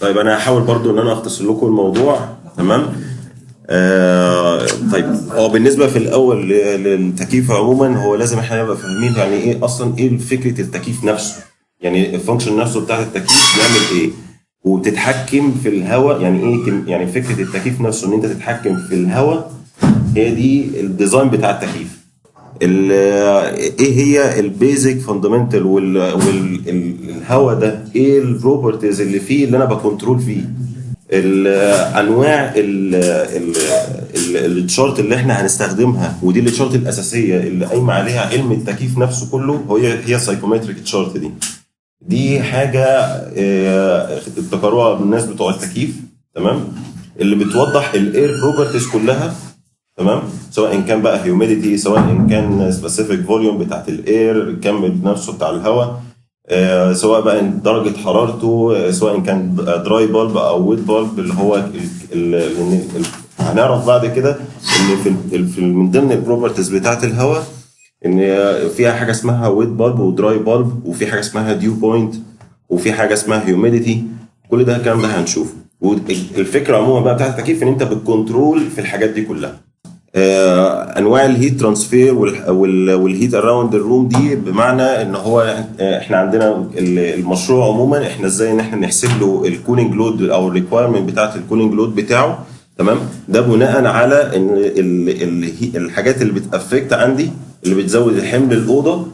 طيب انا هحاول برضو ان انا اختصر لكم الموضوع. تمام. طيب هو بالنسبه في الاول للتكييف عموما، هو لازم احنا نبقى فاهمين يعني ايه اصلا، ايه فكره التكييف نفسه، يعني الفانكشن نفسه بتاع التكييف بيعمل ايه، وبتتحكم في الهواء يعني ايه. يعني فكره التكييف نفسه ان انت تتحكم في الهواء، هي دي الديزاين بتاع التكييف. ايه هي البيزك فاندامنتال والهواء ده ايه البروبرتيز اللي فيه اللي انا بكنترول فيه. الانواع التشارت اللي احنا هنستخدمها، ودي التشارت الاساسيه اللي قايمه عليها علم التكييف نفسه كله، هي السايكومتريك تشارت دي حاجه ابتكروها الناس بتوع التكييف. تمام. اللي بتوضح الاير بروبرتيز كلها. تمام. سواء كان بقى هيوميديتي، سواء كان سبيسيفيك فوليوم بتاعت الاير، الكم نفسه بتاع الهواء، سواء بقى درجه حرارته، سواء كان دراي بالب او ويت بالب، اللي هو هنعرف بعد كده ان في من ضمن البروبرتيز بتاعت الهواء ان فيها حاجه اسمها ويت بالب ودراي بالب، وفي حاجه اسمها ديو بوينت، وفي حاجه اسمها هيوميديتي. كل ده الكلام ده هنشوفه. والفكره عموما بقى بتاعت التكييف ان انت بتكنترول في الحاجات دي كلها. انواع الهيت ترانسفير والهيت اراوند الروم دي، بمعنى ان هو احنا عندنا المشروع عموما احنا ازاي ان احنا نحسب له الكولينج لود او الريكويرمنت بتاعه الكولينج لود بتاعه. تمام. ده بناء على ان الحاجات اللي بتافكت عندي، اللي بتزود الحمل الاوضه،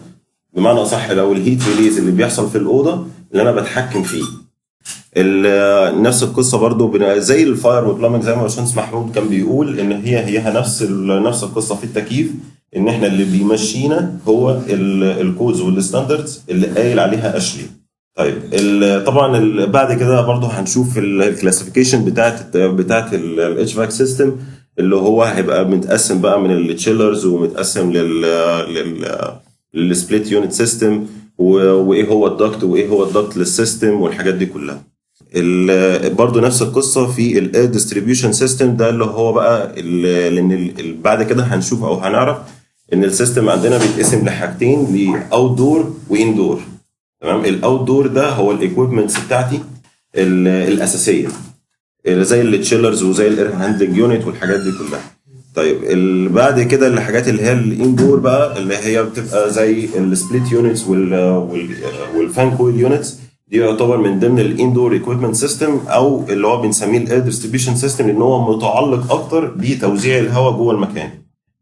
بمعنى اصح لو الهيت ريليز اللي بيحصل في الاوضه اللي انا بتحكم فيه. نفس القصه برضو زي الفاير والبلامنج، زي ما باشمهندس محمود كان بيقول ان هي نفس القصه في التكييف، ان احنا اللي بيمشينا هو الكودز والستاندردز اللي قايل عليها اشلي. طيب طبعا بعد كده برضو هنشوف الكلاسيفيكيشن بتاعت الاتش فاك سيستم، اللي هو هيبقى متقسم بقى من التشيلرز، ومتقسم للسبليت يونت سيستم، وايه هو الدكت وايه هو الدكت للسيستم والحاجات دي كلها. برضو نفس القصه في الاير ديستريبيوشن سيستم ده، اللي هو بقى لان بعد كده هنشوف او هنعرف ان السيستم عندنا بيتقسم لحاجتين، لاوت دور وان دور. تمام. الاوت دور ده هو الايكويبمنتس بتاعتي الاساسيه، زي التشيلرز وزي الاير هاندلنج يونت والحاجات دي كلها. طيب بعد كده الحاجات اللي هي الاندور بقى، اللي هي بتبقى زي السبليت يونتس والفان كويل يونتس، دي يعتبر من ضمن الاندور ايكويبمنت سيستم، او اللي هو بنسميه الاير ديستريبيوشن سيستم، لان هو متعلق اكتر بتوزيع الهواء جوه المكان.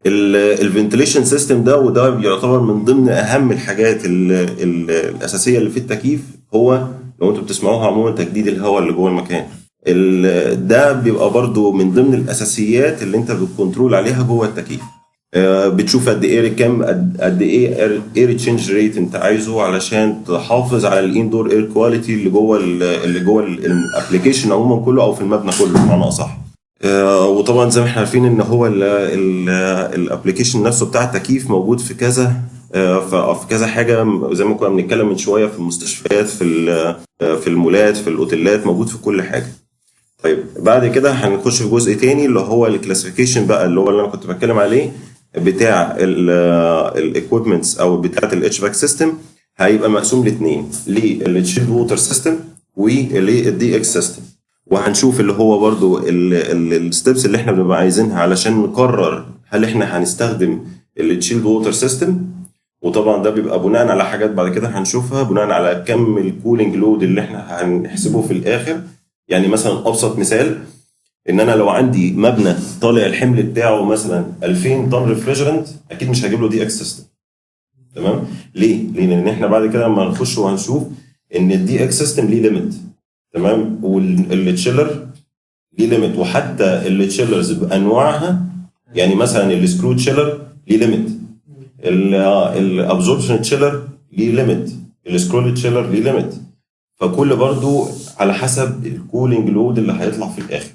الفنتليشن سيستم ده، وده يعتبر من ضمن اهم الحاجات الاساسيه اللي في التكييف، هو لو انتم بتسمعوها عموما تجديد الهواء اللي جوه المكان. ده بيبقى برضو من ضمن الاساسيات اللي انت بتكنترول عليها جوه التكييف. بتشوف قد ايه كام، قد ايه اير تشينج ريت انت عايزه علشان تحافظ على الاندور اير كواليتي اللي جوه الابلكيشن عموما كله، او في المبنى كله بمعنى اصح. وطبعا زي ما احنا عارفين ان هو الابلكيشن نفسه بتاع التكييف موجود في كذا، في كذا حاجه، زي ما كنا بنتكلم من شويه، في المستشفيات، في المولات، في الاوتيلات، موجود في كل حاجه. طيب بعد كده هنخش في جزء تاني اللي هو الكلاسيفيكيشن بقى، اللي هو اللي انا كنت بتكلم عليه بتاع الايكويبمنتس او بتاعه الاتش فاك سيستم. هيبقى مقسوم لاثنين، للتشيلد ووتر سيستم وللدي اكس سيستم. وهنشوف اللي هو برضو الستبس اللي احنا بنبقى عايزينها علشان نقرر هل احنا هنستخدم التشيلد ووتر سيستم. وطبعا ده بيبقى بناء على حاجات بعد كده هنشوفها، بناء على كم الكولينج لود اللي احنا هنحسبه في الاخر. يعني مثلا ابسط مثال، ان انا لو عندي مبنى طالع الحمل بتاعه مثلا 2000 طن ريفريجرنت، اكيد مش هجيب له دي اكس سيستم. تمام. ليه؟ لان احنا بعد كده لما نخش وهنشوف ان الدي اكس سيستم ليه ليميت. تمام. والتشيلر ليه ليميت، وحتى التشيلرز بانواعها، يعني مثلا السكرو تشيلر ليه ليميت، الابزوربشن تشيلر ليه ليميت، السكرول تشيلر ليه ليميت. فكل برضو على حسب الكولينج لود اللي هيطلع في الاخر.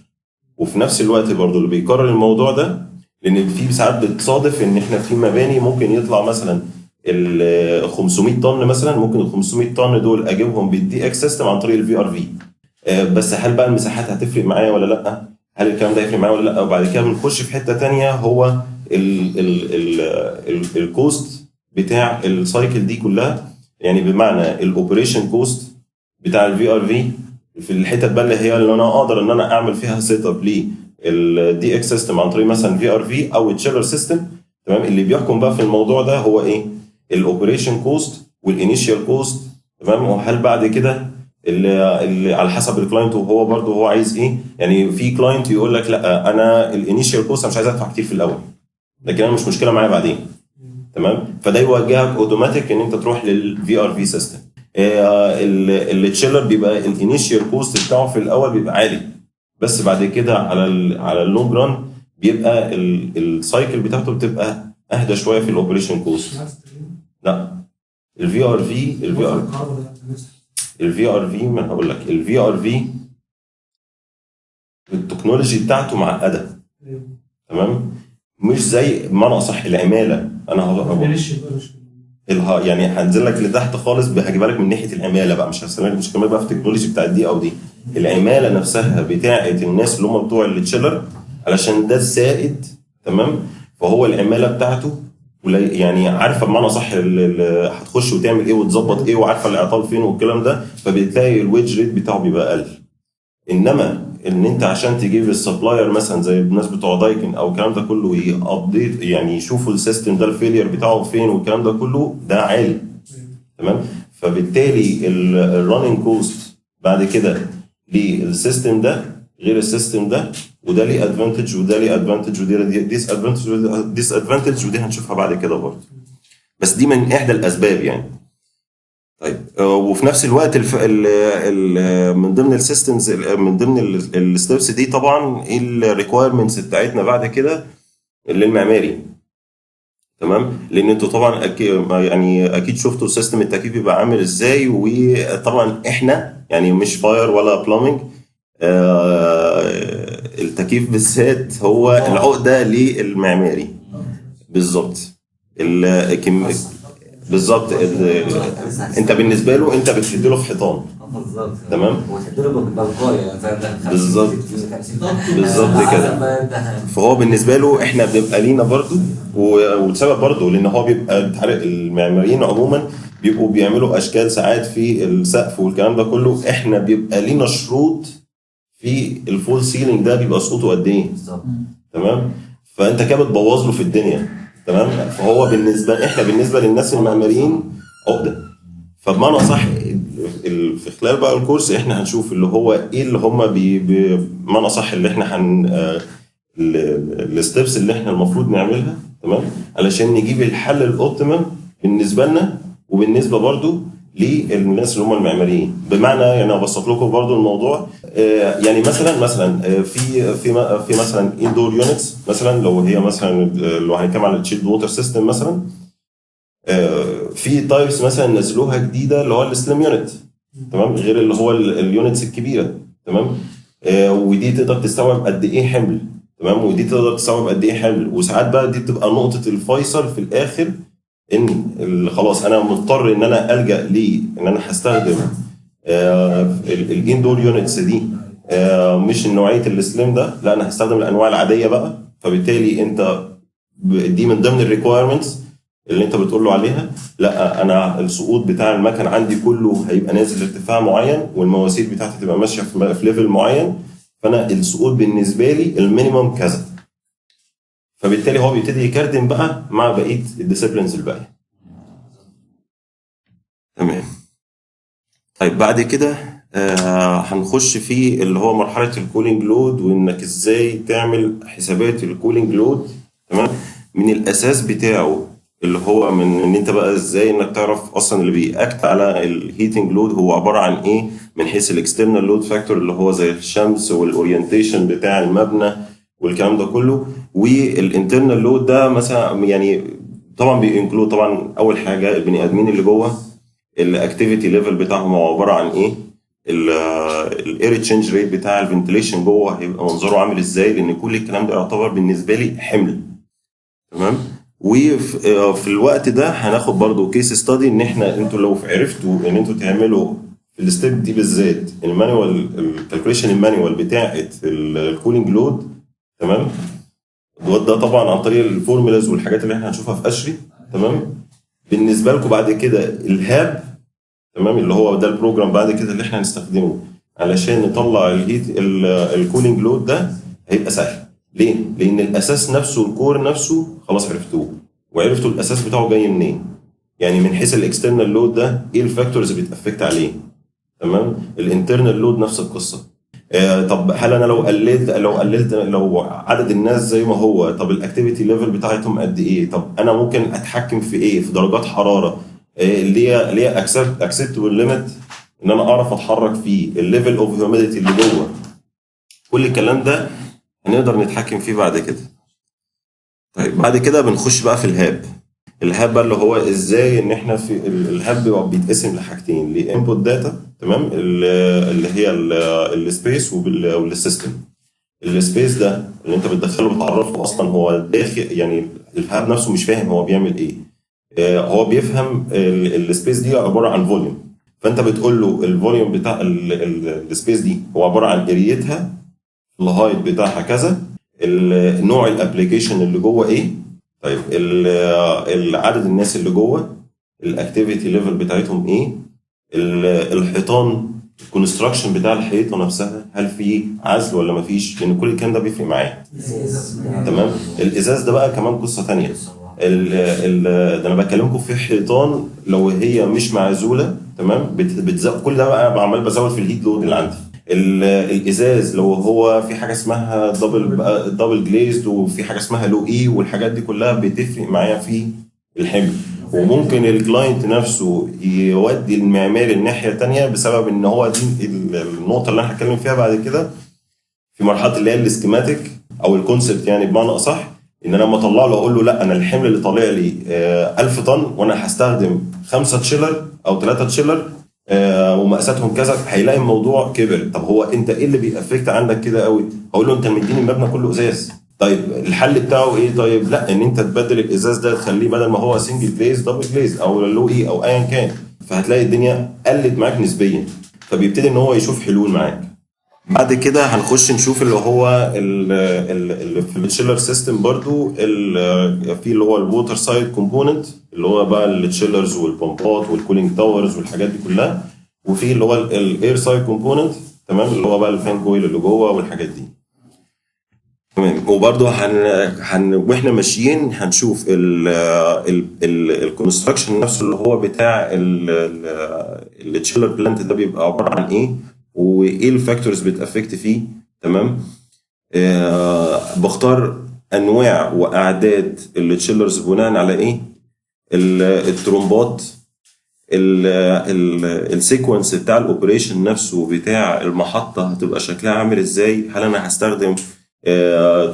وفي نفس الوقت برضو اللي بيكرر الموضوع ده، لان في ساعات بتصادف ان احنا في مباني ممكن يطلع مثلا ال 500 طن مثلا، ممكن ال 500 طن دول اجيبهم بالدي اكس سيستم عن طريق الفي ار في. بس هل بقى المساحات هتفرق معايا ولا لا؟ هل الكلام ده هيفرق معايا ولا لا؟ وبعد كده بنخش في حته ثانيه، هو الكوست بتاع السايكل دي كلها، يعني بمعنى الاوبريشن كوست بتاع الفي ار في، في الحتت بقى اللي هي اللي انا اقدر ان انا اعمل فيها سيت اب للدي اكس سيستم عن طريق مثلا في ار في او تشيلر سيستم. تمام. اللي بيحكم بقى في الموضوع ده هو ايه؟ الاوبريشن كوست والانيشال كوست. تمام. وهل بعد كده اللي على حسب الكلاينت وهو برده هو عايز ايه. يعني في كلاينت يقول لك لا انا الانيشال كوست مش عايز ادفع كتير في الاول، لكن انا مش مشكله معايا بعدين. تمام. فده يوجهك اوتوماتيك ان انت تروح للفي ار في سيستم. التشيلر بيبقى الانيشال كوست بتاعه في الاول بيبقى عالي، بس بعد كده على اللونج ران بيبقى السايكل بتاعته بتبقى اهدى شويه في الاوبريشن كوست. لا الفي ار في ما انا هقول لك الفي ار في التكنولوجي بتاعته معقده. تمام. مش زي ما انا صح العماله. انا يعني هنزل لك لتحت خالص، هجيبها لك من ناحيه العماله بقى، مش هستمر مش هكمل بقى في التكنولوجي بتاعت دي او دي. العماله نفسها بتاعت الناس اللي هم بتوع التشيلر علشان ده السائد. تمام. فهو العماله بتاعته يعني عارفه بمعنى صح هتخش وتعمل ايه وتظبط ايه وعارفه الاعطال فين والكلام ده، فبتلاقي الويج ريت بتاعه بيبقى اقل. انما ان انت عشان تجيب السبلاير مثلا زي الناس بتوع دايكن او الكلام ده كله يابديت، يعني يشوفوا السيستم ده الفيلير بتاعه فين والكلام ده كله، ده عالي. تمام. فبالتالي الرننج كوست بعد كده للسيستم ده غير السيستم ده، وده ليه ادفانتج وده ليه ادفانتج وده ليه ديس ادفانتج ودي هنشوفها بعد كده برضه. بس دي من احدى الاسباب يعني. طيب وفي نفس الوقت من ضمن السيستمز من ضمن الستبس دي طبعا الريكويرمنتس بتاعتنا بعد كده للمعماري. تمام. لان انتوا طبعا اكيد شفتوا السيستم التكييف بيبقى عامل ازاي، وطبعا احنا يعني مش فاير ولا بلامينج، التكييف بالذات هو العقده للمعماري. بالظبط. بالظبط. انت بالنسبه له انت بتشد له في حيطان. بالظبط. تمام. وتشد له ببلقايه بالظبط. بالظبط كده. فهو بالنسبه له احنا بنبقى لينا برضو، وسبب برضو لان هو بيبقى المعماريين عموما بيبقوا بيعملوا اشكال ساعات في السقف والكلام ده كله، احنا بيبقى لينا شروط في الفول سيلينج ده بيبقى صوته قد ايه. تمام. فانت كده بتبوظ له في الدنيا. تمام. فهو بالنسبه للناس المعماريين عقده. فبمعنى صح في خلال بقى الكورس احنا هنشوف اللي هو ايه اللي هم بمعنى صح اللي احنا الستبس اللي احنا المفروض نعملها. تمام. علشان نجيب الحل الاوبتيمم بالنسبه لنا وبالنسبه برضو للناس اللي هم المعماريين. بمعنى يعني ابسط لكم برضو الموضوع، يعني مثلا في مثلا اندور يونتس، مثلا لو هي مثلا لو هنتكلم على التشيلد ووتر سيستم مثلا، في تايبس مثلا نزلوها جديده اللي هو السليم يونت. تمام. غير اللي هو اليونتس الكبيره. تمام. ودي تقدر تستوعب قد ايه حمل. تمام. ودي تقدر تستوعب قد ايه حمل. وساعات بقى دي بتبقى نقطه الفيصل في الاخر، ان خلاص انا مضطر ان انا الجا ان انا هستخدم الاندور يونتس دي، مش نوعيه السليم ده، لا انا هستخدم الانواع العاديه بقى. فبالتالي انت دي من ضمن الريكويرمنتس اللي انت بتقول له عليها. لا انا السقوط بتاع المكن عندي كله هيبقى نازل ارتفاع معين، والمواسير بتاعتي تبقى ماشيه في ليفل معين، فانا السقوط بالنسبه لي المينيمم كذا. فبالتالي هو بيبتدي يكردم بقى مع بقيه الديسيبلينز الباقيه. تمام. طيب بعد كده هنخش في اللي هو مرحله الكولينج لود، وانك ازاي تعمل حسابات الكولينج لود. تمام. من الاساس بتاعه اللي هو من ان انت بقى ازاي انك تعرف اصلا اللي بيأكت على الهيتنج لود هو عباره عن ايه، من حيث الاكسترنال لود فاكتور اللي هو زي الشمس والاورينتيشن بتاع المبنى والكلام ده كله. والانترنال لود ده مثلا يعني طبعا بينكلود طبعا اول حاجه البني ادمين اللي جوه، الاكتيفيتي ليفل بتاعهم هو عباره عن ايه، الاير تشينج ريت بتاع الفنتليشن جوه هيبقى منظره عامل ازاي، لان كل الكلام ده يعتبر بالنسبه لي حمل. تمام. وفي الوقت ده هناخد برضو كيس ستادي ان انتوا لو عرفتوا ان انتوا تعملوا في الستيب دي بالذات المانيوال الكالكوليشن المانيوال بتاعه الكولينج لود. تمام. ده طبعا عن طريق الفورمولاز والحاجات اللي احنا هنشوفها في اشري. تمام. بالنسبه لكم بعد كده الهاب. تمام. اللي هو ده البروجرام بعد كده اللي احنا هنستخدمه علشان نطلع الهيت الكولينج لود ده هيبقى سهل. ليه؟ لان الاساس نفسه الكور نفسه خلاص عرفتوه، وعرفتوا الاساس بتاعه جاي منين. يعني من حيث الاكسترنال لود ده ايه الفاكتورز اللي بتافكت عليه، تمام. الانترنال لود نفس القصه. طب هل انا لو عدد الناس زي ما هو، طب الاكتيفيتي ليفل بتاعتهم قد ايه، طب انا ممكن اتحكم في ايه، في درجات حراره اللي هي اكسبتبل ليميت ان انا اعرف اتحرك فيه، الليفل اوف هيوميديتي اللي جوه، كل الكلام ده هنقدر نتحكم فيه بعد كده. طيب بعد كده بنخش بقى في الهاب بقى اللي هو ازاي ان احنا في الهاب بيتقسم لحاجتين، لانبوت داتا، تمام، اللي هي السبيس والسيستم. السبيس ده اللي انت بتدخله بتعرفه اصلا هو داخل، يعني الهاب نفسه مش فاهم هو بيعمل ايه. هو بيفهم السبيس دي عباره عن فوليوم، فانت بتقول له الفوليوم بتاع السبيس دي هو عباره عن اريتها، الهايت بتاعها كذا، نوع الابلكيشن اللي جوه ايه، طيب عدد الناس اللي جوه، الاكتيفيتي ليفل بتاعتهم ايه، الحيطان، الكونستراكشن بتاع الحيطه نفسها، هل في عزل ولا ما فيش، لان كل الكلام ده بيفرق معايا. تمام. الازاز ده بقى كمان قصه ثانيه. ده انا بكلمكم في حيطان لو هي مش معزوله، تمام، كل ده بقى عمال بزود في الهيت لود اللي عندي. الازاز لو هو في حاجه اسمها دبل جليزد، وفي حاجه اسمها لو اي، والحاجات دي كلها بتفرق معايا في الحمل. وممكن الكلاينت نفسه يودي المعماري الناحيه الثانيه بسبب ان هو دي النقطه اللي انا هتكلم فيها بعد كده في مرحله اللي هي السكيماتيك او الكونسبت، يعني بمعنى اصح ان انا لما اطلع له اقول له لا انا الحمل اللي طالع لي 1000 طن وانا هستخدم 5 تشيلر او 3 تشيلر ومقاساتهم كذا، هيلاقي الموضوع كبر. طب هو انت ايه اللي بيأفكت عندك كده قوي؟ هقول له انت مديني المبنى كله ازاز. طيب الحل بتاعه ايه؟ طيب لا، ان انت تبدل الازاز ده تخليه بدل ما هو سنجل جليز دبل جليز او لو اي او ايا كان، فهتلاقي الدنيا قلت معاك نسبيا، فبيبتدي ان هو يشوف حلول معاك. بعد كده هنخش نشوف اللي هو في التشيلر سيستم برضو في اللي هو الووتر سايد كومبوننت اللي هو بقى التشيلرز والبومبات والكولينج تاورز والحاجات دي كلها، وفي اللي هو الاير سايد كومبوننت، تمام، اللي هو بقى الفان كويل اللي جوه والحاجات دي. تمام. وبرضو واحنا ماشيين هنشوف الكونستراكشن نفسه اللي هو بتاع التشيلر بلانت ده بيبقى عباره عن ايه، وايه الفاكتورز بتافكت فيه. تمام. بختار انواع واعداد التشيلرز بناء على ايه، الترومبات، السيكونس بتاع الاوبريشن نفسه بتاع المحطه هتبقى شكلها عامل ازاي، هل انا هستخدم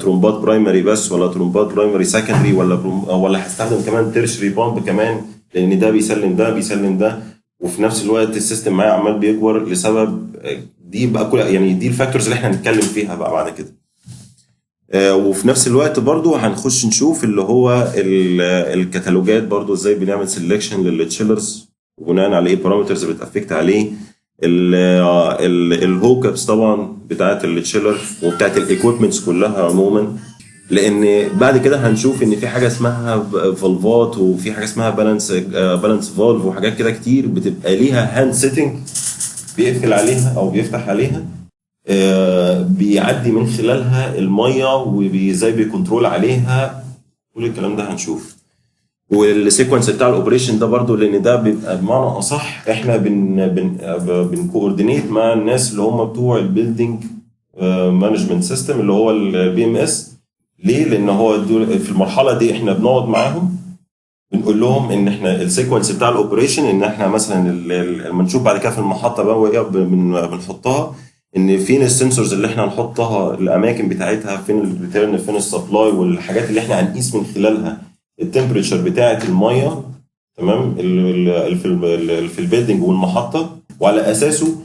ترومبات برايمري بس، ولا ترومبات برايمري سكندري، ولا هستخدم كمان تيرشري بامب كمان، لان ده بيسلم ده بيسلم ده، وفي نفس الوقت السيستم معايا عمال بيكبر لسبب دي بقى كل، يعني دي الفاكتورز اللي احنا هنتكلم فيها بقى بعد كده. وفي نفس الوقت برضو هنخش نشوف اللي هو الكتالوجات برضو ازاي بنعمل سيلكشن للتشيلرز وبناء على ايه بارامترز بتافكت عليه، الهوك ابس طبعا بتاعت التشيلر وبتاعت الايكويبمنتس كلها عموما، لان بعد كده هنشوف ان في حاجه اسمها فالفات، وفي حاجه اسمها بالانس فالف، وحاجات كده كتير بتبقى ليها هاند سيتنج بيقفل عليها او بيفتح عليها، بيعدي من خلالها الميه وازاي بيكنترول عليها، كل الكلام ده هنشوف. والسيكونس بتاع الاوبريشن ده برضو، لان ده بيبقى بمعنى اصح احنا بنكوردينيت مع الناس اللي هم بتوع البيلدينج مانجمنت سيستم اللي هو البي ام اس. ليه؟ لان هو في المرحله دي احنا بنقعد معاهم بنقول لهم ان احنا السيكونس بتاع الاوبريشن، ان احنا مثلا لما نشوف بعد كده في المحطه بقى وهي بنحطها، ان فين السنسورز اللي احنا هنحطها، الاماكن بتاعتها فين، الريتيرن فين، السبلاي، والحاجات اللي احنا هنقيس من خلالها التمبريتشر بتاعه الميه، تمام، في البيلدينج والمحطه، وعلى اساسه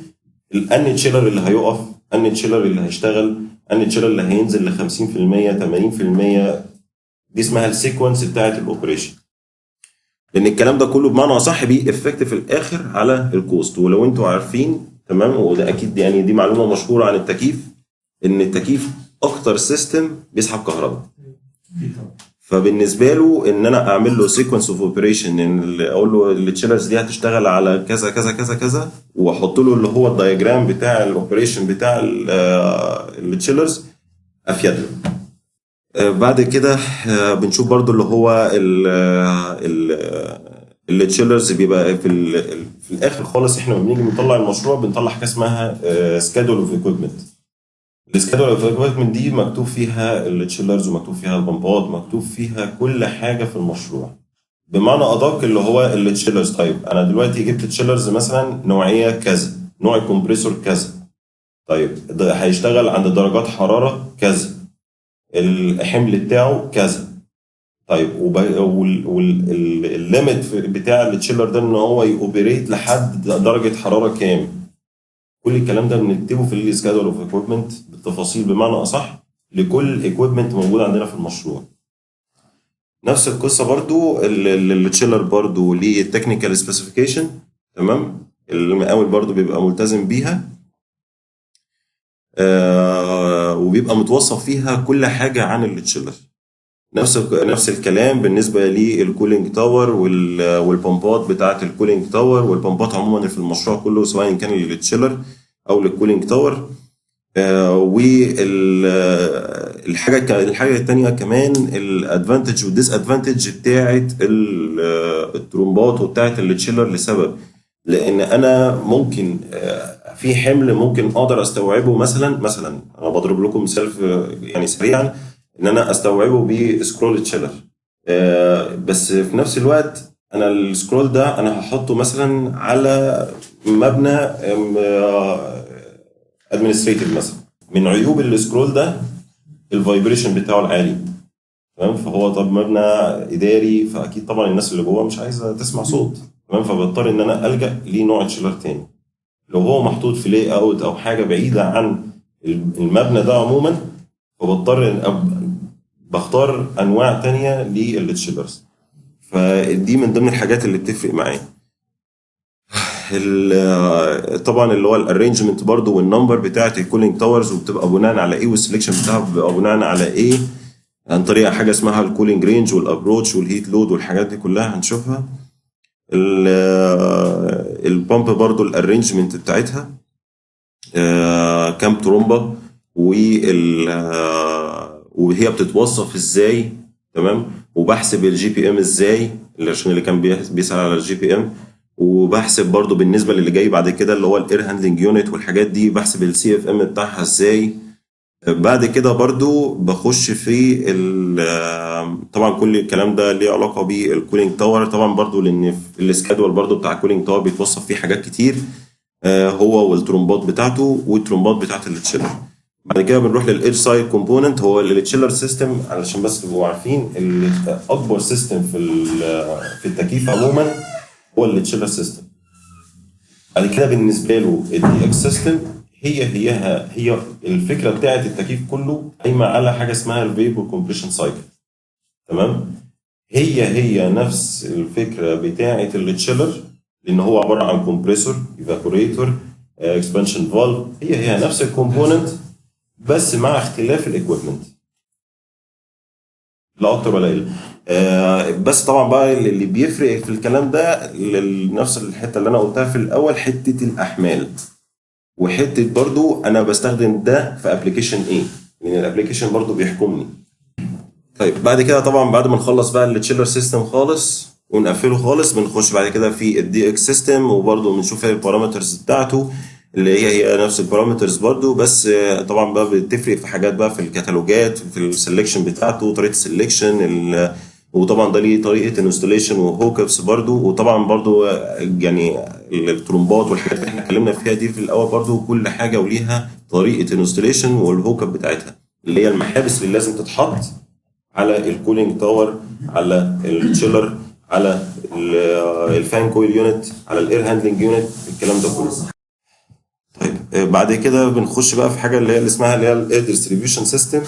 الان تشيلر اللي هيقف، ان تشيلر اللي هيشتغل، ان تشيلر اللي هينزل ل 50% 80%. دي اسمها السيكونس بتاعه الاوبريشن، لان الكلام ده كله بمعنى اصح بيه افكت في الاخر على الكوست. ولو انتوا عارفين، تمام، وده اكيد يعني دي معلومه مشهوره عن التكييف، ان التكييف اكتر سيستم بيسحب كهرباء. فبالنسبه له ان انا اعمل له سيكونس اوف اوبريشن، ان اقول له التشيلرز دي هتشتغل على كذا كذا كذا كذا، واحط له اللي هو الدايجرام بتاع الاوبريشن بتاع التشيلرز، افيد له. بعد كده بنشوف برضو اللي هو التشيلرز بيبقى في الاخر خالص. احنا لما بنيجي نطلع المشروع بنطلع حاجه اسمها سكادول اوف ايكويبمنت. السكادول اوف ايكويبمنت دي مكتوب فيها التشيلرز ومكتوب فيها البمبات، مكتوب فيها كل حاجه في المشروع. بمعنى ادق اللي هو التشيلرز، طيب انا دلوقتي جبت تشيلرز مثلا نوعيه كذا، نوع الكمبريسور كذا، طيب ده هيشتغل عند درجات حراره كذا، الحمل بتاعه كذا، طيب والليميت بتاع التشيلر ده ان هو يوبريت لحد درجه حراره كام. كل الكلام ده بنكتبه في السكادول اوف ايكويبمنت بالتفاصيل، بمعنى اصح لكل ايكويبمنت موجود عندنا في المشروع. نفس القصه برضو التشيلر برضو ليه التكنيكال سبيسيفيكيشن، تمام، المقاول برضو بيبقى ملتزم بيها، وبيبقى متوصف فيها كل حاجه عن التشيلر. نفس الكلام بالنسبه للكولينج تاور والبمبات بتاعه الكولينج تاور والبمبات عموما في المشروع كله، سواء كان للتشيلر او للكولينج تاور. الحاجه الثانيه كمان الادفانتج والديس ادفانتج بتاعه الترومبات وبتاعه التشيلر، لسبب لان انا ممكن في حمل ممكن اقدر استوعبه. مثلا انا بضرب لكم مثال يعني سريعا، ان انا استوعبه بسكرول تشيلر، بس في نفس الوقت انا السكرول ده انا هحطه مثلا على مبنى ادمنستريتيف مثلا. من عيوب السكرول ده الفايبريشن بتاعه العالي، تمام، فهو طب مبنى اداري، فاكيد طبعا الناس اللي جوه مش عايزه تسمع صوت، تمام، فبضطر ان انا الجا لنوع تشيلر تاني. لو هو محطوط في لاي اوت او حاجه بعيده عن المبنى ده عموما، فبضطر بختار انواع تانية للتشيلرز. فدي من ضمن الحاجات اللي بتفرق معايا. طبعا اللي هو الارينجمنت برضو والنمبر بتاعه الكولينج تاورز، وبتبقى بناء على ايه، والسلكشن بتاعها بيبقى بناء على ايه، عن طريق حاجه اسمها الكولينج رينج والابروتش والهيت لود والحاجات دي كلها هنشوفها. البامب برضو الارينجمنت بتاعتها كام ترومبه، وهي بتتوصف ازاي، تمام، وبحسب الجي بي ام ازاي، عشان اللي كان بيسأل على الجي بي ام. وبحسب برضو بالنسبه للي جاي بعد كده اللي هو الاير هاندلنج يونت والحاجات دي، بحسب السي اف ام بتاعها ازاي. بعد كده برضو بخش في طبعا كل الكلام ده ليه علاقه بالكولينج تاور طبعا برضو، لان السكادول برضو بتاع الكولينج تاور بيتوصف فيه حاجات كتير، هو والترومبات بتاعته والترومبات بتاعت التشيلر. بعد كده بنروح للايدج سايد كومبوننت، هو التشيلر سيستم، علشان بس تبقوا عارفين اكبر سيستم في التكييف عموما هو التشيلر سيستم. بعد كده بالنسبه له الدي اكس سيستم هي الفكره بتاعت التكييف كله قايمه على حاجه اسمها الفيبر كومبريشن سايكل، تمام. هي نفس الفكره بتاعت التشيلر، لان هو عباره عن كومبريسور، ايفابوريتور، اكسبانشن فالف، هي نفس الكومبوننت بس مع اختلاف الايكويبمنت، لا اكتر ولا اقل. بس طبعا بقى اللي بيفرق في الكلام ده نفس الحته اللي انا قلتها في الاول، حته الاحمال، وحته برضو انا بستخدم ده في ابلكيشن ايه، لان الابلكيشن برضو بيحكمني. طيب بعد كده طبعا بعد ما نخلص بقى التشيلر سيستم خالص ونقفله خالص، بنخش بعد كده في الدي اكس سيستم، وبرضو بنشوف البارامترز بتاعته اللي هي نفس البارامترز برضو، بس طبعا بقى بتفرق في حاجات بقى في الكتالوجات، في السلكشن بتاعته، طريقه السلكشن، وطبعا ده ليه طريقه انستوليشن وهوك ابس برضو. وطبعا برضو يعني الترومبات والحاجات اللي احنا اتكلمنا فيها دي في الاول، برضو كل حاجه وليها طريقه انستوليشن والهوك اب بتاعتها، اللي هي المحابس اللي لازم تتحط على الكولينج تاور، على التشيلر، على الفان كويل يونت، على الاير هاندلنج يونت، الكلام ده كله. طيب بعد كده بنخش بقى في حاجه اللي هي اسمها اللي هي الاير ديستريبيوشن سيستم،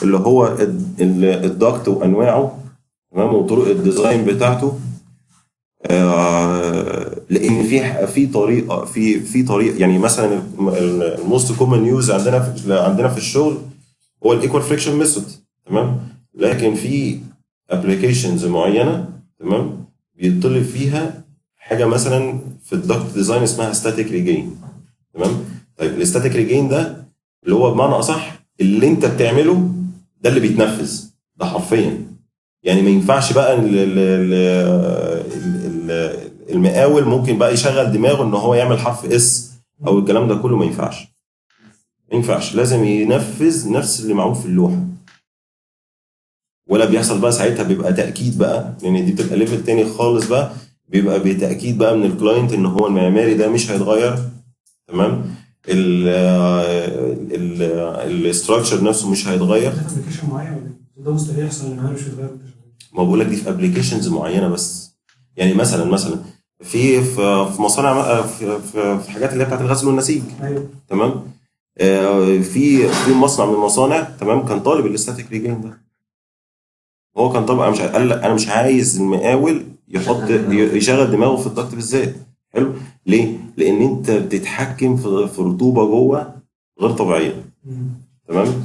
اللي هو الضغط وانواعه، تمام، وطرق الديزاين بتاعته. لان في طريقه يعني مثلا الموست كومن يوز عندنا في الشغل هو الايكوال فريكشن ميثود، تمام. لكن في ابلكيشنز معينه تمام بيطلب فيها حاجه مثلا في الدكت ديزاين اسمها ستاتيك ريجين. تمام. طيب الستاتيك ريجين ده اللي هو بمعنى اصح اللي انت بتعمله ده اللي بيتنفذ، ده حرفيا. يعني ما ينفعش بقى المقاول ممكن بقى يشغل دماغه ان هو يعمل حرف اس او الكلام ده كله، ما ينفعش. ما ينفعش، لازم ينفذ نفس اللي معمول في اللوحه. ولا بيحصل بقى ساعتها بيبقى تاكيد بقى، يعني دي بتبقى ليفل تاني خالص بقى، بيبقى بتاكيد بقى من الكلاينت ان هو المعماري ده مش هيتغير. تمام. الاستراكشر نفسه مش هيتغير. ده ابلكيشن معين ولا ده مستحيل يحصل ان المعماري مش هيتغير؟ ما بقول لك دي في ابلكيشنز معينه بس. يعني مثلا في مصانع، في حاجات اللي هي بتاعت الغسل والنسيج. ايوه تمام. في مصنع من المصانع تمام كان طالب الاستاتيك ريجين ده. هو كان طبعا مش قال لك انا مش عايز المقاول يشغل دماغه في الضغط بالذات. حلو. ليه؟ لان انت بتتحكم في رطوبه جوه غير طبيعيه. تمام.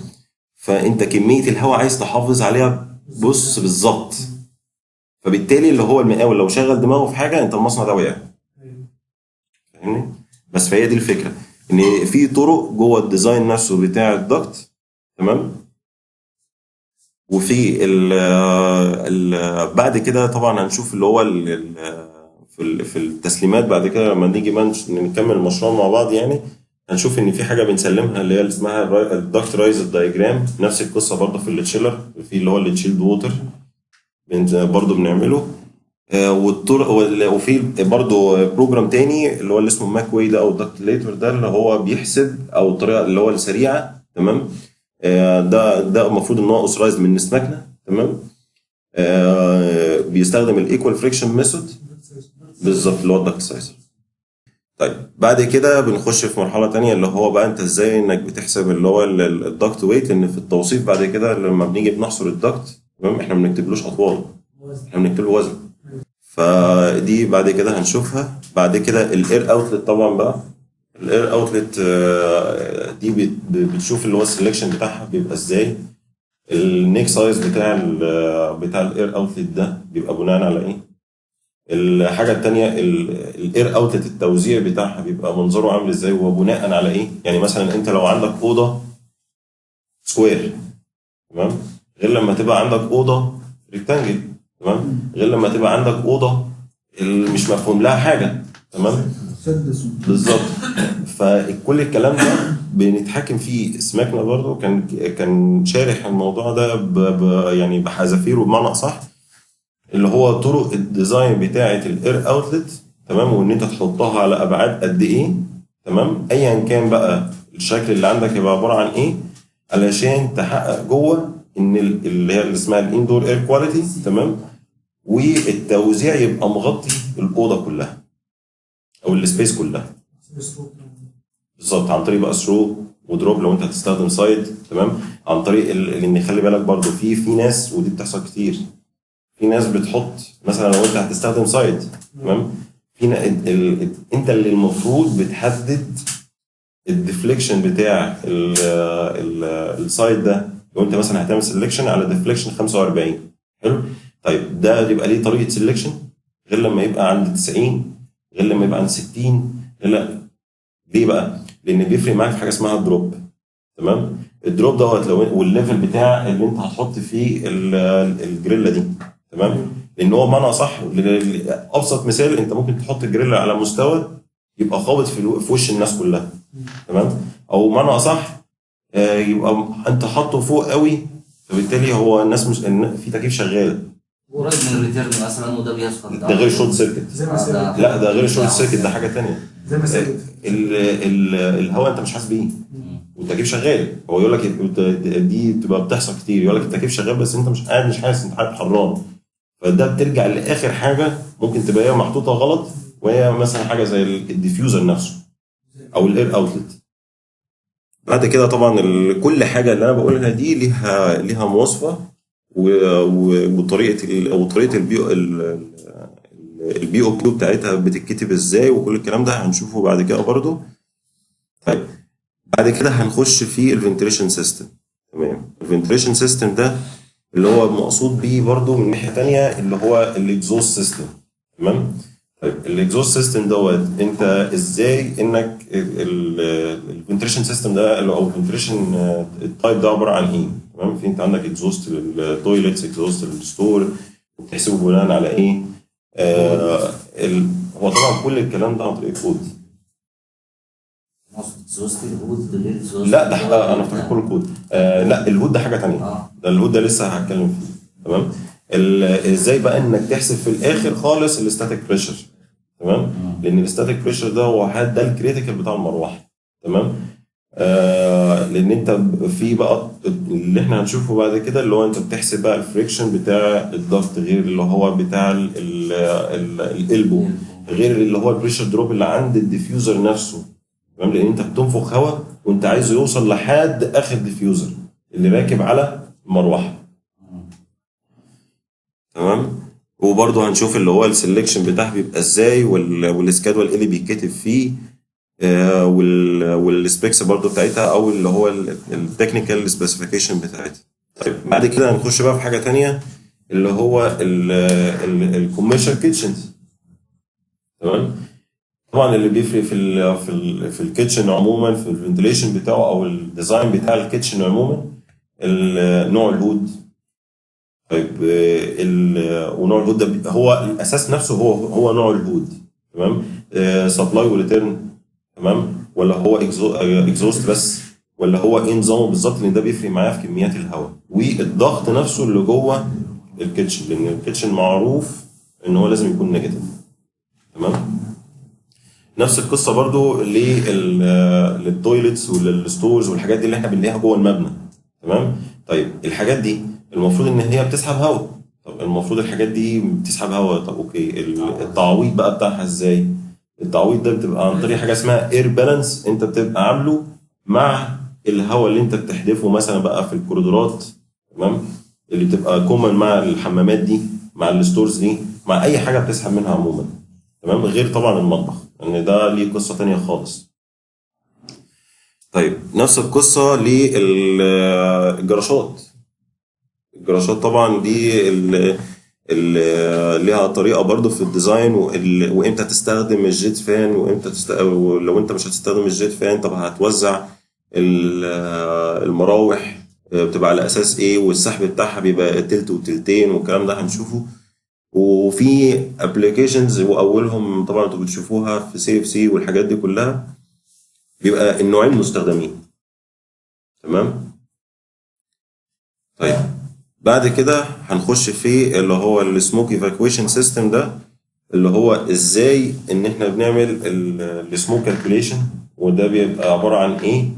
فانت كميه الهواء عايز تحافظ عليها بص بالظبط. فبالتالي اللي هو المقاول لو شغل دماغه في حاجه انت المصنع ده وقع. فاهمني؟ بس فهي دي الفكره، ان في طرق جوه الديزاين نفسه بتاع الضغط. تمام. وفي بعد كده طبعا هنشوف اللي هو في التسليمات بعد كده لما نيجي نكمل المشروع مع بعض، يعني هنشوف ان في حاجه بنسلمها اللي هي اسمها الدكت رايز دايجرام. نفس القصه برضه في التشيلر، في اللي هو التشيلد ووتر برضه بنعمله. والطرق وفي برضه بروجرام تاني اللي هو اللي اسمه ماك واي ده او دكتليتور ده اللي هو بيحسب او الطريقه اللي هو السريعه. تمام. ده المفروض ان هو اوثرايزد من نسمكنا. تمام. بيستخدم الايكوال فريكشن ميثود بالظبط اللي هو الدكت سايز. طيب بعد كده بنخش في مرحله تانية اللي هو بقى انت ازاي انك بتحسب اللي هو الدكت ويت. لان في التوصيف بعد كده لما بنيجي بنحصر الدكت تمام احنا ما بنكتبلوش اطوال، احنا بنكتب له وزن. فدي بعد كده هنشوفها. بعد كده الاير اوتلت طبعا بقى. الاير اوتلت دي بتشوف اللي هو السلكشن بتاعها بيبقى ازاي. النيك سايز بتاع الاير اوتلت ده بيبقى بناء على ايه. الحاجه الثانيه الاير اوتلت التوزيع بتاعها بيبقى منظره عامل ازاي وبناء على ايه. يعني مثلا انت لو عندك اوضه سكوير تمام غير لما تبقى عندك اوضه ريكتانجل. تمام. غير لما تبقى عندك اوضه مش مفهوم لها حاجه. تمام. بالظبط. فكل الكلام ده بنتحكم فيه. سماكنا برضو كان شارح الموضوع ده يعني بحذافيره بمعنى اصح، اللي هو طرق الديزاين بتاعه الاير اوتلت. تمام. وان انت تحطها على ابعاد قد ايه. تمام. ايا كان بقى الشكل اللي عندك يبقى عباره عن ايه علشان تحقق جوه ان اللي هي اللي اسمها الاندور اير كواليتي. تمام. والتوزيع يبقى مغطي الاوضه كلها او السبيس كلها. بالظبط. عن طريق بقى ثرو ودروب لو انت هتستخدم سايد. تمام. عن طريق لان خلي بالك برضو في ناس ودي بتحصل كتير. في ناس بتحط مثلا لو انت هتستخدم سايد. تمام. انت اللي المفروض بتحدد الديفليكشن بتاع السايد ده. لو انت مثلا هتعمل سelection على ديفليكشن 45. حلو. طيب ده يبقى ليه طريقه سelection غير لما يبقى عند 90 غير لما يبقى عند 60 غير. ليه بقى؟ لان بيفرق معاك في حاجه اسمها الدروب. تمام. الدروب دوت لو والليفل بتاع اللي انت هتحط فيه الجريلا دي. تمام. لان هو بمعنى صح ابسط مثال انت ممكن تحط الجريلا على مستوى يبقى خابط في وش الناس كلها. تمام. او بمعنى اصح يبقى انت حاطه فوق قوي فبالتالي هو الناس مش في تكييف شغال قريب من الريتيرن مثلا وده بيسقط. ده غير شورت سيركت. لا ده غير شورت سيركت، ده حاجه ثانيه. زي ما سيركت الهواء انت مش حاسس بيه والتكييف شغال. هو يقول لك دي بتبقى بتحصل كتير، يقول لك التكييف شغال بس انت مش قاعد مش حاسس، انت قاعد حران. فده بترجع لاخر حاجه ممكن تبقى هي محطوطه غلط، وهي مثلا حاجه زي الديفيوزر نفسه او الاير اوتلت. بعد كده طبعا كل حاجه اللي انا بقولها دي ليها مواصفه وطريقه او طريقه البي او كيو بتاعتها بتتكتب ازاي وكل الكلام ده هنشوفه بعد كده برضو. طيب بعد كده هنخش في الفنتريشن سيستم. تمام. الفنتريشن سيستم ده اللي هو مقصود بيه برضو من ناحيه تانية اللي هو الاكزوست سيستم. تمام. طيب الاكزوست سيستم دوت انت ازاي انك الفنتريشن سيستم ده او الفنتريشن التايب ده عباره عن ايه؟ تمام. في انت عندك اكزوست للتويلتس، اكزوست للستور، وبتحسبه بناء على ايه؟ هو طبعا كل الكلام ده عن طريق كود. اكزوست الهود غير اكزوست لا ده انا افتكر كل كود. لا الهود ده حاجه ثانيه. ده الهود ده لسه هتكلم فيه. تمام. ازاي بقى انك تحسب في الاخر خالص الستاتيك بريشر. تمام. لان الستاتيك بريشر ده هو ده الكريتيكال بتاع المروحه. تمام. لان انت في بقى اللي احنا هنشوفه بعد كده اللي هو انت بتحسب بقى الفريكشن بتاع الضغط غير اللي هو بتاع الالبو، غير اللي هو البريشر دروب اللي عند الديفيوزر نفسه. تمام. لان انت بتنفخ هواء وانت عايزه يوصل لحد اخر ديفيوزر اللي راكب على المروحه. تمام. وبرضه هنشوف اللي هو السلكشن بتاعه بيبقى ازاي والسكادول اللي بيتكتب فيه والسبيكس برضه بتاعتها او اللي هو التكنيكال سبيسيفيكيشن بتاعتها. طيب بعد كده هنخش بقى في حاجه تانية اللي هو الكوميرشال كيتشنز. تمام. طبعا اللي بيفرق في الكيتشن عموما في الفنتليشن بتاعه او الديزاين بتاع الكيتشن عموما نوع الهود. طيب ونوع الهود ده هو الاساس نفسه هو نوع الهود. تمام. سبلاي وريتيرن. تمام. ولا هو اكزوست بس، ولا هو ايه نظامه بالظبط، لان ده بيفرق معايا في كميات الهواء والضغط نفسه اللي جوه الكيتشن، لان الكيتشن معروف ان هو لازم يكون نيجاتيف. تمام. نفس القصه برضو للتويلتس وللستورز والحاجات دي اللي احنا بنلاقيها جوه المبنى. تمام. طيب الحاجات دي المفروض ان هي بتسحب هواء. طب المفروض الحاجات دي بتسحب هواء. طب اوكي التعويض بقى بتاعها ازاي؟ التعويض ده بتبقى عن طريق حاجه اسمها اير بالانس انت بتبقى عامله مع الهواء اللي انت بتحدفه مثلا بقى في الكوريدورات. تمام. اللي بتبقى كومن مع الحمامات دي، مع الستورز دي، مع اي حاجه بتسحب منها عموما. تمام. غير طبعا المطبخ ان ده ليه قصه تانية خالص. طيب نفس القصه للجراشات. الجراشات طبعا دي ليها طريقه برضو في الديزاين وامتى تستخدم الجيت فان وامتى لو انت مش هتستخدم الجيت فان طب هتوزع المراوح بتبقى على اساس ايه، والسحب بتاعها بيبقى تلت وتلتين والكلام ده هنشوفه. وفي ابلكيشنز واولهم طبعا انتوا بتشوفوها في سي اف سي والحاجات دي كلها بيبقى النوعين مستخدمين. تمام. طيب بعد كده هنخش في اللي هو السموك ايفاكويشن سيستم ده اللي هو ازاي ان احنا بنعمل السموك كالكوليشن، وده بيبقى عباره عن ايه،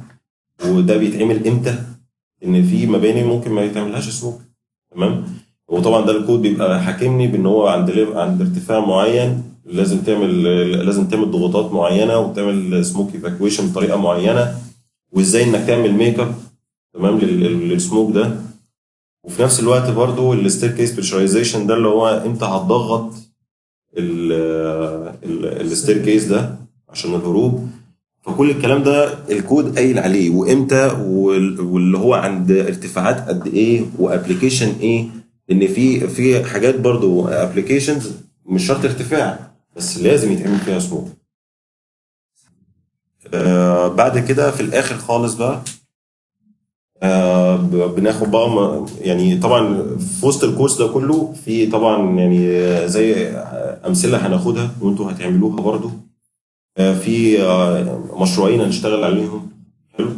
وده بيتعمل امتى، ان في مباني ممكن ما يتعملهاش سموك. تمام. وطبعا ده الكود بيبقى حاكمني بان هو عند ارتفاع معين لازم تعمل ضغوطات معينه وتعمل سموك ايفاكويشن بطريقه معينه، وازاي انك تعمل ميك اب. تمام. للسموك ده. وفي نفس الوقت برضو الستير كيس بريشرايزيشن ده اللي هو امتى هتضغط الستير كيس ده عشان الهروب. فكل الكلام ده الكود قايل عليه وامتى واللي هو عند ارتفاعات قد ايه وابلكيشن ايه، لان في حاجات برضو ابلكيشنز مش شرط ارتفاع بس لازم يتعمل فيها سموك. بعد كده في الاخر خالص بقى بناخد بقى يعني طبعا في وسط الكورس ده كله في طبعا يعني زي امثله هناخدها وانتوا هتعملوها برضو. في مشروعين هنشتغل عليهم. حلو.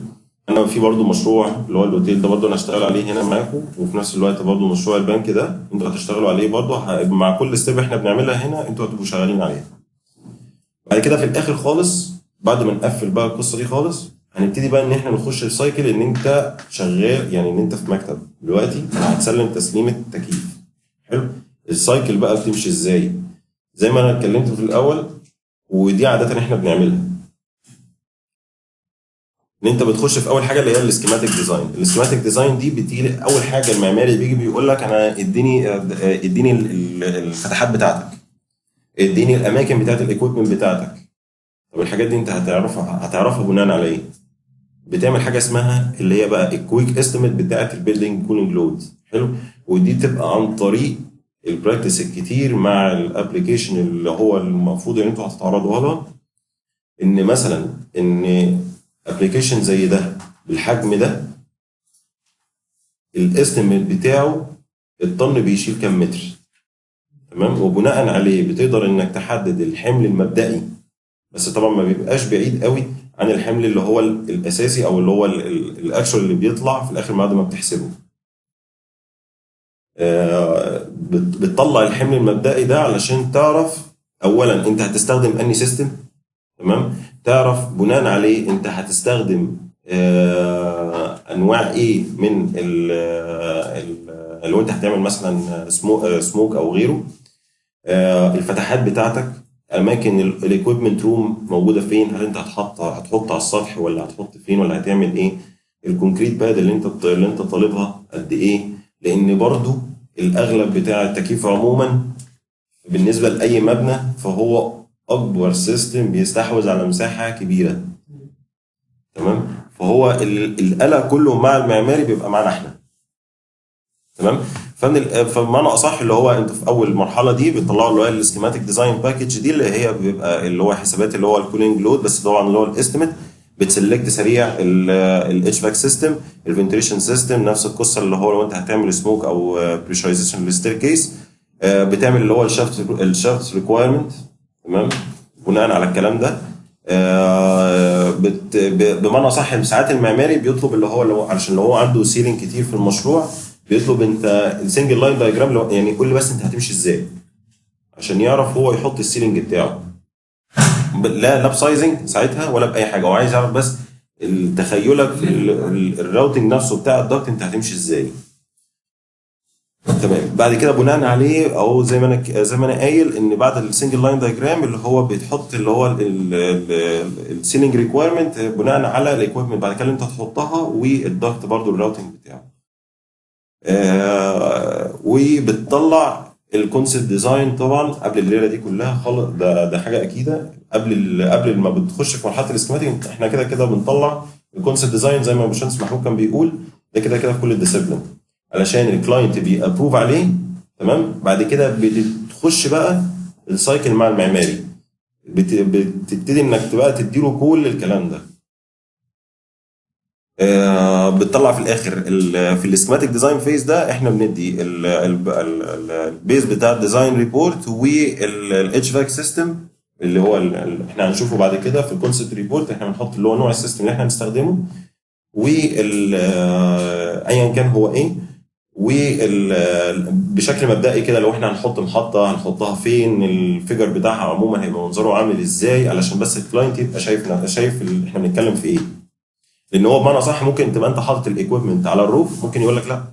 انا في برضو مشروع اللي هو الاوتيل ده برضو انا هشتغل عليه هنا معاكم، وفي نفس الوقت برضو مشروع البنك ده انتوا هتشتغلوا عليه برضو مع كل ستيب احنا بنعملها هنا انتوا هتبقوا شغالين عليها. بعد كده في الاخر خالص بعد ما نقفل بقى القصه دي خالص هنبتدي بقى ان احنا نخش السايكل ان انت شغال، يعني ان انت في مكتب دلوقتي هتسلم تسليمه تكييف. حلو. السايكل بقى بتمشي ازاي زي ما انا اتكلمت في الاول، ودي عاده احنا بنعملها. ان انت بتخش في اول حاجه اللي هي السكيماتيك ديزاين. السكيماتيك ديزاين دي بتيجي اول حاجه المعماري بيجي بيقول لك انا اديني الفتحات بتاعتك، اديني الاماكن بتاعت الايكويبمنت بتاعتك. طب الحاجات دي انت هتعرفها بناء على ايه؟ بتعمل حاجه اسمها اللي هي بقى الكويك استيميت بتاعه البيلدينج كولينج لود. حلو. ودي تبقى عن طريق البراكتس الكتير مع الابلكيشن اللي هو المفروض ان انتوا هتتعرضوا لها. ان مثلا ان ابلكيشن زي ده بالحجم ده الاستيميت بتاعه الطن بيشيل كام متر، تمام، وبناء عليه بتقدر انك تحدد الحمل المبدئي، بس طبعا ما بيبقاش بعيد قوي عن الحمل اللي هو الاساسي او اللي هو الاكشوال اللي بيطلع في الاخر بعد ما بتحسبه. بتطلع الحمل المبدئي ده علشان تعرف اولا انت هتستخدم انهي سيستم، تمام، تعرف بناء عليه انت هتستخدم انواع ايه من لو انت هتعمل مثلا سموك او غيره، الفتحات بتاعتك، اماكن الايكويبمنت روم موجوده فين، هل انت هتحط على السطح ولا هتحط فين ولا هتعمل ايه، الكونكريت باد اللي انت طالبها قد ايه، لان برضو الاغلب بتاع التكييف عموما بالنسبه لاي مبنى فهو اكبر سيستم بيستحوذ على مساحه كبيره، تمام، فهو القلق كله مع المعماري بيبقى معانا احنا، تمام. فبمعنى اصح اللي هو انت في اول مرحله دي بتطلعوا اللي هو السكيماتيك ديزاين باكج دي اللي هي بيبقى اللي هو حسابات اللي هو الكولينج لود، بس طبعا اللي هو الاستيميت بتسلكت سريع الاتش فاك سيستم، الفنتريشن سيستم نفس القصه اللي هو لو انت هتعمل سموك او بريشرايزيشن للستير كيس، بتعمل اللي هو الشافت ريكوايرمنت، تمام، بناء على الكلام ده. بمعنى صح ساعات المعماري بيطلب اللي هو علشان لو هو عنده سيلينج كتير في المشروع بيطلب انت السنجل لاين دايجرام، يعني قول لي بس انت هتمشي ازاي عشان يعرف هو يحط السيلينج بتاعه، لا بسايزنج ساعتها ولا باي حاجه، هو عايز يعرف بس تخيلك في الراوتنج نفسه بتاع الضغط انت هتمشي ازاي، تمام. بعد كده بناء عليه او زي ما انا قايل ان بعد السنجل لاين دايجرام اللي هو بتحط اللي هو السيلينج ريكويرمنت بناء على الايكويبمنت بعد كده اللي انت هتحطها والضغط برضو الراوتنج بتاعه، وبتطلع الكونسيبت ديزاين طبعا قبل الليله دي كلها خالص، ده حاجه اكيده قبل ما بتخش في مرحله الاسكيماتيك احنا كده كده بنطلع الكونسيبت ديزاين زي ما الباشمهندس محمود كان بيقول، ده كده كده في كل الديسيبلين علشان الكلاينت بيابروف عليه، تمام. بعد كده بتخش بقى السايكل مع المعماري، بتبتدي انك بقى تديله كل الكلام ده، بتطلع في الاخر في السكيماتيك ديزاين فيز ده احنا بندي البيز بتاع الديزاين ريبورت والاتش فاك سيستم اللي هو احنا هنشوفه بعد كده في الكونسبت ريبورت، احنا بنحط اللي هو نوع السيستم اللي احنا هنستخدمه ايا كان هو ايه، وبشكل مبدئي كده لو احنا هنحط محطه هنحطها فين، الفيجر بتاعها عموما هيبقى منظره عامل ازاي علشان بس الكلاينت يبقى شايف احنا بنتكلم في ايه، لان هو بمعنى صح ممكن تبقى انت حاطط الايكويبمنت على الروف ممكن يقول لك لا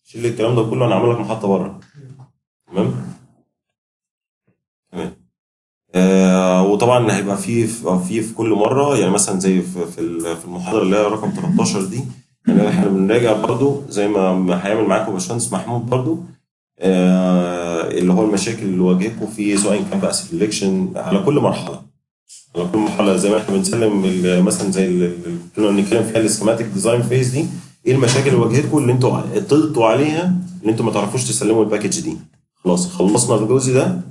شيل الكلام ده كله انا هعمل لك محطه بره، تمام. وطبعا هيبقى في كل مره يعني مثلا زي في المحاضره اللي هي رقم 13 دي يعني احنا بنراجع برضو زي ما هيعمل معاكم باشمهندس محمود برضو اللي هو المشاكل اللي واجهتكم في سواء كان بقى سيلكشن على كل مرحله، زي ما احنا بنسلم مثلا زي اللي كنا بنتكلم فيها السكيماتيك ديزاين فيز دي، ايه المشاكل اللي واجهتكم اللي انتوا طلتوا عليها اللي انتوا ما تعرفوش تسلموا الباكج دي، خلاص خلصنا الجزء ده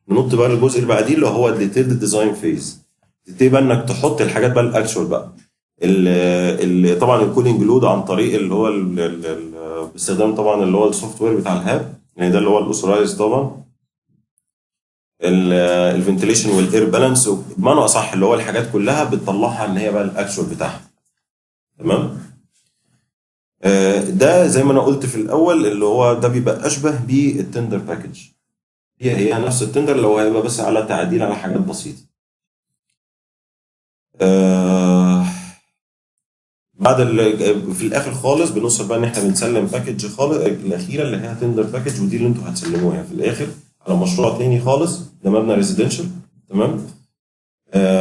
ننط بقى للجزء اللي بعديه اللي هو الديتيلد ديزاين فيز، تبتدي بقى انك تحط الحاجات بقى الاكشوال بقى اللي طبعا الكولينج لود عن طريق اللي هو باستخدام طبعا اللي هو السوفت وير بتاع الهاب، يعني ده اللي هو الاوثرايز طبعا، الفنتيليشن والاير بالانس، بمعنى اصح اللي هو الحاجات كلها بتطلعها ان هي بقى الاكشوال بتاعها، تمام. ده زي ما انا قلت في الاول اللي هو ده بيبقى اشبه بالتندر باكج، هي نفس التندر اللي هو هيبقى بس على تعديل على حاجات بسيطه. بعد في الاخر خالص بنوصل بقى ان احنا بنسلم باكج خالص الاخيره اللي هي تندر باكج، ودي اللي انتوا هتسلموها في الاخر على مشروع تاني خالص، ده مبنى ريزيدنشال، تمام،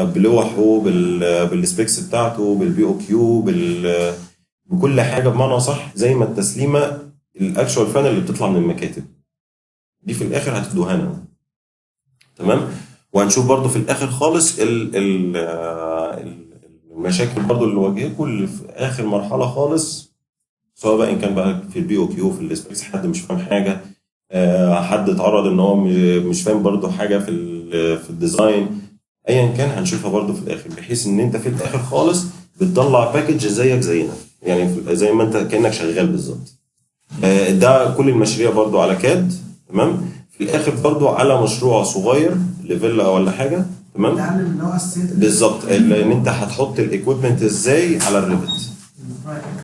بلوحه بالسبيكس بتاعته بالبي او كيو بكل حاجه بمعنى صح زي ما التسليمه الاكشوال فان اللي بتطلع من المكاتب دي في الاخر هتدوها لنا، تمام. وهنشوف برضو في الاخر خالص المشاكل برضو اللي واجهكم اللي في اخر مرحله خالص، سواء بقى ان كان بقى في البي او كيو في السبيكس حد مش فاهم حاجه، حد اتعرض ان هو مش فاهم برضو حاجه في الديزاين، ايا كان هنشوفها برضو في الاخر، بحيث ان انت في الاخر خالص بتطلع باكج زيك زينا، يعني زي ما انت كانك شغال بالظبط. ده كل المشاريع برضو على كاد. تمام. في الاخر برضو على مشروع صغير لفيلا ولا حاجه. تمام. نتعلم اللي هو اساسيات بالظبط ان انت هتحط الايكويبمنت ازاي على الريفت.